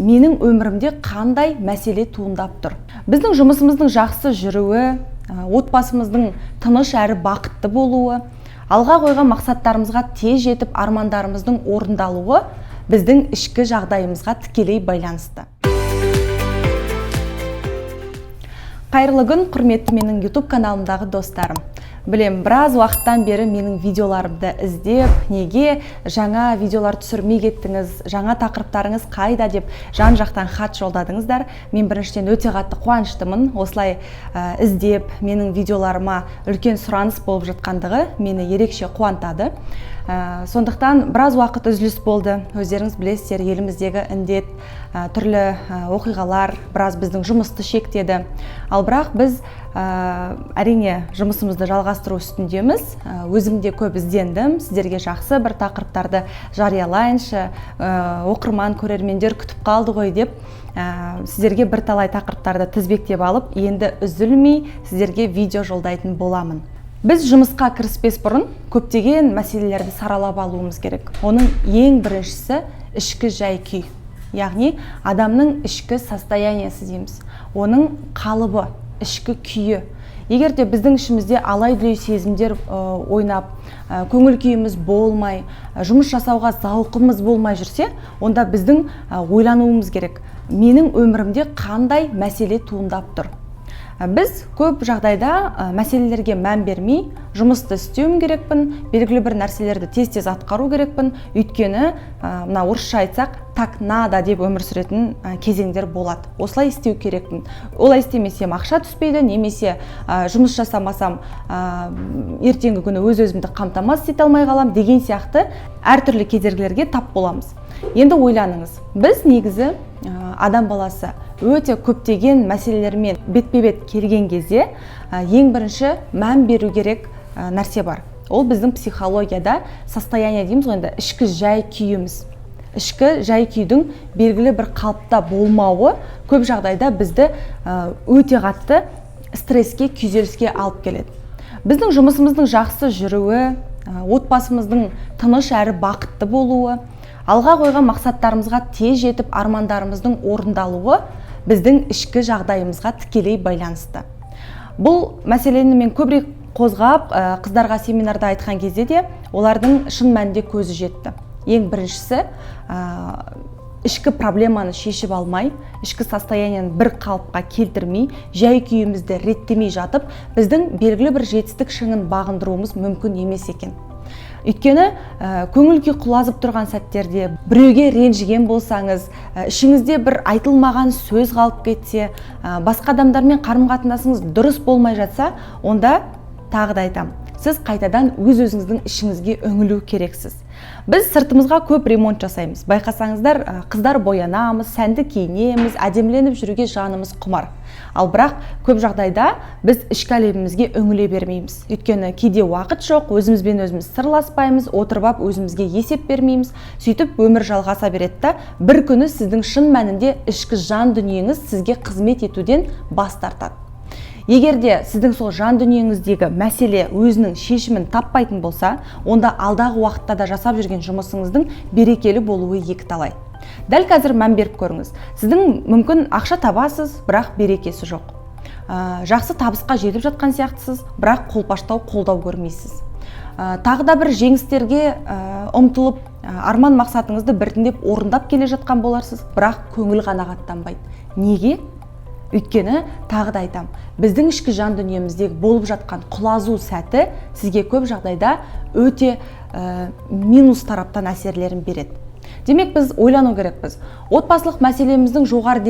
менің өмірімде қандай мәселе туындап тұр? Біздің жұмысымыздың жақсы жүруі, отбасымыздың тыныш әрі бақытты болуы, алға қойған мақсаттарымызға тез жетіп армандарымыздың орындалуы біздің ішкі жағдайымызға тікелей байланысты. Қайырлы күн, құрметті менің YouTube каналымдағы достарым. Білем, біраз уақыттан бері менің видеоларымды іздеп, неге жаңа видеолар түсірмей кеттіңіз, жаңа тақырыптарыңыз қайда деп жан-жақтан хат жолдадыңыздар. Мен біріншіден өте қатты қуаныштымын. Осылай іздеп, менің видеоларыма үлкен сұраныс болып жатқандығы мені ерекше қуантады. Сондықтан біраз уақыт үзіліс болды. Өздеріңіз білесіздер, еліміздегі індет, түрлі оқиғалар біраз біздің жұмысты шектеді. Ал бірақ біз әрине жұмысымызды жалғастыру үстіндеміз. Өзім де көп іздендім, сіздерге жақсы бір тақырыптарды жариялайыншы, оқырман, көрермендер күтіп қалды ғой деп сіздерге бірталай тақырыптарды тізбектеп алып, енді үзілмей сіздерге видео жолдайтын боламын. Біз жұмысқа кіріспес бұрын көптеген мәселелерді саралап алуымыз керек. Оның ең біріншісі ішкі жай-күй. Яғни адамның ішкі состояниясы дейміз. Оның қалыбы, ішкі күйі. Егер де біздің ішімізде алай-дүлей сезімдер ойнап, көңіл күйіміз болмай, жұмыс жасауға зауқымыз болмай жүрсе, онда біздің ойлануымыз керек. Менің өмірімде қандай мәселе туындап тұр? Біз көп жағдайда мәселелерге мән бермей, жұмысты істеуім керекпін, белгілі бір нәрселерді тез-тез атқару керекпін. Өйткені, мына орысша айтсақ, так надо деп өмір сүретін кезеңдер болады. Осылай істеу керекпін. Олай істемесем ақша түспейді, немесе жұмыс жасамасам ертеңгі күні өз-өзімді қамтамасыз ете алмай қалам деген сияқты әртүрлі кедергілерге тап боламыз. Енді ойланыңыз, біз негізі адам баласы өте көптеген мәселелермен бетпе-бет келген кезде ең бірінші мән беру керек нәрсе бар. Ол біздің психологияда состояние дейміз ғой, енді ішкі жай күйіміз. Ішкі жай күйдің белгілі бір қалыпта болмауы көп жағдайда бізді өте қатты стресске, күйзеліске алып келеді. Біздің жұмысымыздың жақсы жүруі, отбасымыздың тыныш әрі бақытты болуы, алға қойған мақсаттарымызға тез жетіп армандарымыздың орындалуы біздің ішкі жағдайымызға тікелей байланысты. Бұл мәселені мен көбірек қозғап, қыздарға семинарда айтқан кезде де олардың шын мәнінде көзі жетті. Ең біріншісі, ішкі проблеманы шешіп алмай, ішкі состоянияны бір қалыпқа келтірмей, жай күйімізді реттемей жатып, біздің белгілі бір жетістік шыңын бағындыруымыз мүмкін емес екен. Өйткені көңіл күй құлазып тұрған сәттерде, біреуге ренжіген болсаңыз, ішіңізде бір айтылмаған сөз қалып кетсе, басқа адамдармен қарым-қатынасыңыз дұрыс болмай жатса, онда тағы да айтамын, сіз қайтадан өз-өзіңіздің ішіңізге үңілу керексіз. Біз сыртымызға көп ремонт жасаймыз. Байқасаңыздар, қыздар боянамыз, сәнді киінеміз, әдеміленіп жүруге жанымыз құмар. Ал бірақ көп жағдайда біз ішкі әлемімізге үңіле бермейміз. Өйткені кейде уақыт жоқ, өзімізбен өзіміз сырласпаймыз, отырып өзімізге есеп бермейміз. Сөйтіп өмір жалғаса береді. Бір күні сіздің шын мәнінде ішкі жан дүниеңіз сізге қызмет етуден бас тартады. Егер де сіздің сол жан дүниеңіздегі мәселе өзінің шешімін таппайтын болса, онда алдағы уақытта да жасап жүрген жұмысыңыздың берекелі болуы екіталай. Дәл қазір мән беріп көріңіз. Сіздің мүмкін ақша табасыз, бірақ берекесі жоқ. Жақсы табысқа жетіп жатқан сияқтысыз, бірақ қолпаштау, қолдау көрмейсіз. Тағы да бір жеңістерге ұмтылып, арман мақсатыңызды біртіндеп орындап келе жатқан боларсыз, бірақ көңіл қанағаттанбайды. Неге? Өйткені, тағы да айтам, біздің ішкі жан дүниеміздегі болып жатқан құлазу сәті сізге көп жағдайда өте минус тараптан әсерлерін береді. Демек, біз ойлану керекпіз. Отбасылық мәселеміздің жоғары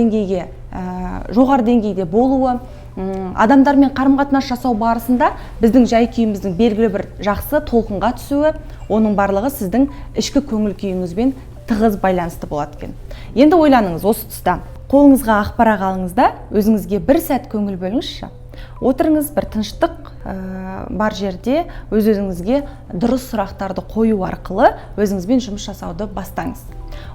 деңгейде болуы, адамдармен қарым-қатынас жасау барысында біздің жай күйіміздің белгілі бір жақсы толқынға түсуі, оның барлығы сіздің ішкі көңіл күйіңізбен тығыз байланысты болады екен. Енді ойланыңыз осы тұста. Қолыңызға ақ парақ алыңыз да, өзіңізге бір сәт көңіл бөліңізші. Отырыңыз, бір тыныштық бар жерде өз-өзіңізге дұрыс сұрақтарды қою арқылы өзіңізбен жұмыс жасауды бастаңыз.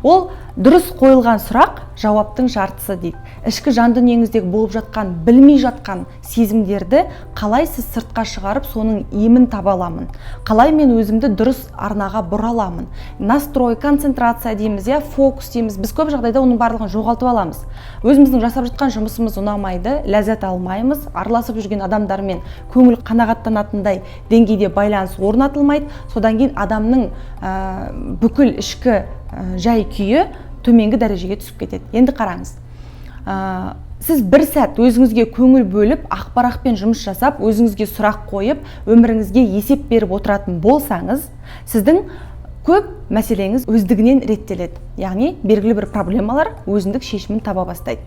Ол дұрыс қойылған сұрақ жауаптың жартысы дейді. Ішкі жан дүниеңіздегі болып жатқан, білмей жатқан сезімдерді қалай сіз сыртқа шығарып, соның емін таба аламын? Қалай мен өзімді дұрыс арнаға бұра аламын? Настрой, концентрация дейміз, фокус дейміз. Біз көп жағдайда оның барлығын жоғалтып аламыз. Өзіміздің жасап жатқан жұмысымыз ұнамайды, ләззат алмаймыз, араласып жүрген адамдармен көңіл қанағаттанатындай деңгейде байланыс орнатылмайды. Содан кейін адамның бүкіл ішкі жай күйі төменгі дәрежеге түсіп кетеді. Енді қараңыз, сіз бір сәт өзіңізге көңіл бөліп, ақпарақпен жұмыс жасап, өзіңізге сұрақ қойып, өміріңізге есеп беріп отыратын болсаңыз, сіздің көп мәселеңіз өздігінен реттеледі. Яғни белгілі бір проблемалар өзіндік шешімін таба бастайды.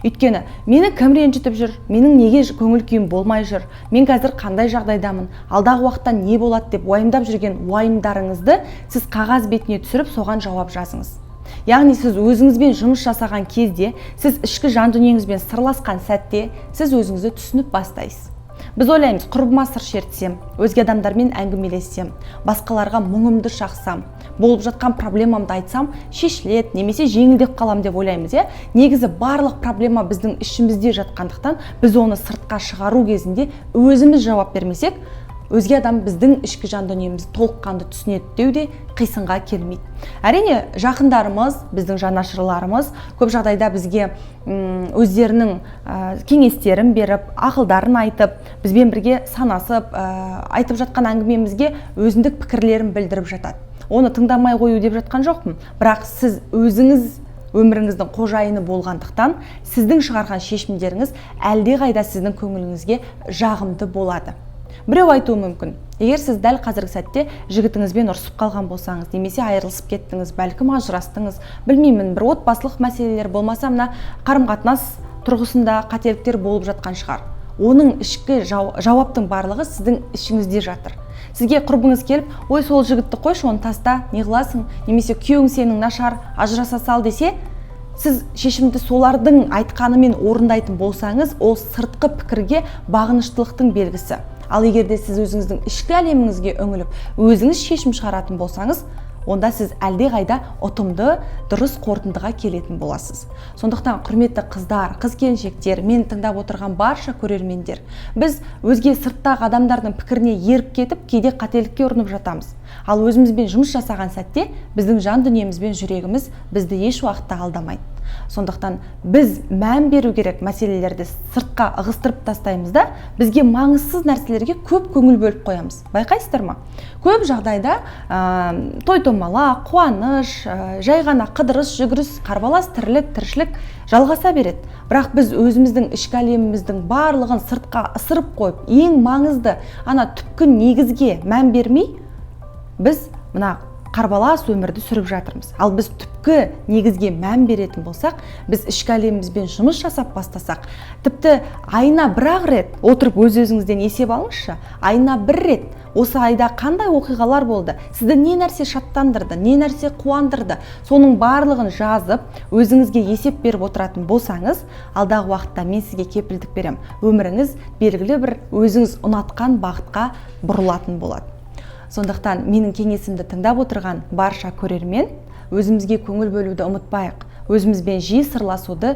Өйткені мені кім ренжітіп жүр, менің неге көңіл күйім болмай жүр, мен қазір қандай жағдайдамын, алдағы уақытта не болады деп уайымдап жүрген уайымдарыңызды сіз қағаз бетіне түсіріп, соған жауап жазыңыз. Яғни сіз өзіңізбен жұмыс жасаған кезде, сіз ішкі жан дүниеңізбен сырласқан сәтте, сіз өзіңізді түсініп бастайсыз. Біз ойлаймыз, құрбыма сыр шертсем, өзге адамдармен әңгімелессем, басқаларға мұңымды шақсам, болып жатқан проблемамды айтсам, шешіледі, немесе жеңілдеп қалам деп ойлаймыз. Негізі барлық проблема біздің ішімізде жатқандықтан, біз оны сыртқа шығару кезінде өзіміз жауап бермесек, өзге адам біздің ішкі жан дүниемізді толыққанды түсінеді деуде қисынға келмейді. Әрине, жақындарымыз, біздің жанашырларымыз көп жағдайда бізге өздерінің кеңестерін беріп, ақылдарын айтып, бізбен бірге санасып, айтып жатқан әңгімемізге өзіндік пікірлерін білдіріп жатады. Оны тыңдамай қою деп жатқан жоқпын, бірақ сіз өзіңіз өміріңіздің қожайыны болғандықтан, сіздің шығарған шешімдеріңіз әлдеқайда сіздің көңіліңізге жағымды болады. Біреу айтуы мүмкін, егер сіз дәл қазіргі сәтте жігітіңізбен ұрсып қалған болсаңыз, немесе айырылысып кеттіңіз, бәлкім ажырастыңыз, білмеймін, бір отбасылық мәселелер болмаса, мына қарым-қатынас тұрғысында қателіктер болып жатқан шығар. Оның ішкі жауаптың барлығы сіздің ішіңізде жатыр. Сізге құрбыңыз келіп, ой, сол жігітті қойшы, оны таста, не қыласың, немесе күйеуің сенің нашар, ажыраса сал десе, сіз шешімді солардың айтқанымен орындайтын болсаңыз, ол сыртқы пікірге бағыныштылықтың белгісі. Ал егерде сіз өзіңіздің ішкі әлеміңізге үңіліп, өзіңіз шешім шығаратын болсаңыз, онда сіз әлдеқайда ұтымды, дұрыс қорытындыға келетін боласыз. Сондықтан құрметті қыздар, қыз-келіншектер, мен тыңдап отырған барша көрермендер, біз өзге сырттағы адамдардың пікіріне еріп кетіп, кейде қателікке ұрынып жатамыз. Ал өзімізбен жұмыс жасаған сәтте, біздің жан дүниеміз бен жүрегіміз бізді еш уақытта алдамайды. Сондықтан біз мән беру керек мәселелерді сыртқа ығыстырып тастаймыз да, бізге маңызсыз нәрселерге көп көңіл бөліп қоямыз. Байқайсыздар ма? Көп жағдайда той-томалақ, қуаныш, жай ғана қыдырыс, жүгіріс, қарбалас тірлік, тіршілік жалғаса береді. Бірақ біз өзіміздің ішкі әлеміміздің барлығын сыртқа ысырып қойып, ең маңызды ана түпкі негізге мән бермей, біз мына қарбалас өмірді сүріп жатырмыз. Ал біз түпкі негізге мән беретін болсақ, біз ішкі әлемімізбен жұмыс жасап бастасақ, тіпті айына бір-ақ рет отырып өз-өзіңізден есеп алыңызшы, айына бір рет осы айда қандай оқиғалар болды, сізді не нәрсе шаттандырды, не нәрсе қуандырды, соның барлығын жазып, өзіңізге есеп беріп отыратын болсаңыз, алдағы уақытта мен сізге кепілдік берем, өміріңіз белгілі бір өзіңіз ұнатқан бағытқа бұрылатын болады. Сондықтан менің кеңесімді тыңдап отырған барша көрермен, өзімізге көңіл бөлуді ұмытпайық, өзімізбен жиі сырласуды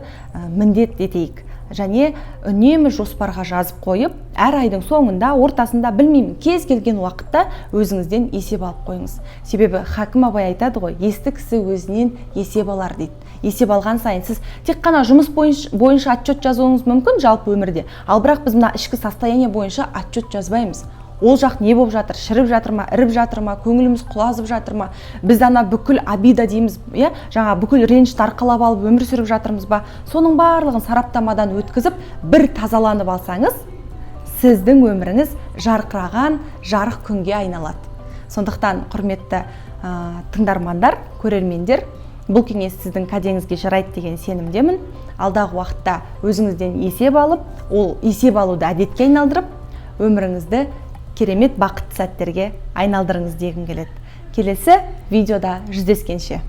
міндет етейік. Және үнемі жоспарға жазып қойып, әр айдың соңында, ортасында, білмеймін, кез келген уақытта өзіңізден есеп алып қойыңыз. Себебі Хакім Абай айтады ғой, есті кісі өзінен есеп алар дейді. Есеп алған сайын сіз тек қана жұмыс бойынша отчет жазуыңыз мүмкін жалпы өмірде. Ал бірақ біз мына ішкі состояние бойынша отчет жазбаймыз. Ол жақ не болып жатыр, шіріп жатыр ма, іріп жатыр ма, көңіліміз құлазып жатыр ма, біз ана бүкіл обида дейміз, жаңа бүкіл ренішті арқалап алып өмір сүріп жатырмыз ба, соның барлығын сараптамадан өткізіп, бір тазаланып алсаңыз, сіздің өміріңіз жарқыраған жарық күнге айналады. Сондықтан құрметті тыңдармандар, көрермендер, бұл кеңес сіздің кәдеңізге жарайды деген сенімдемін. Алдағы уақытта өзіңізден есеп алып, ол есеп алуды әдетке айналдырып, өміріңізді керемет бақытты сәттерге айналдырыңыз дегім келеді. Келесі видеода жүздескенше.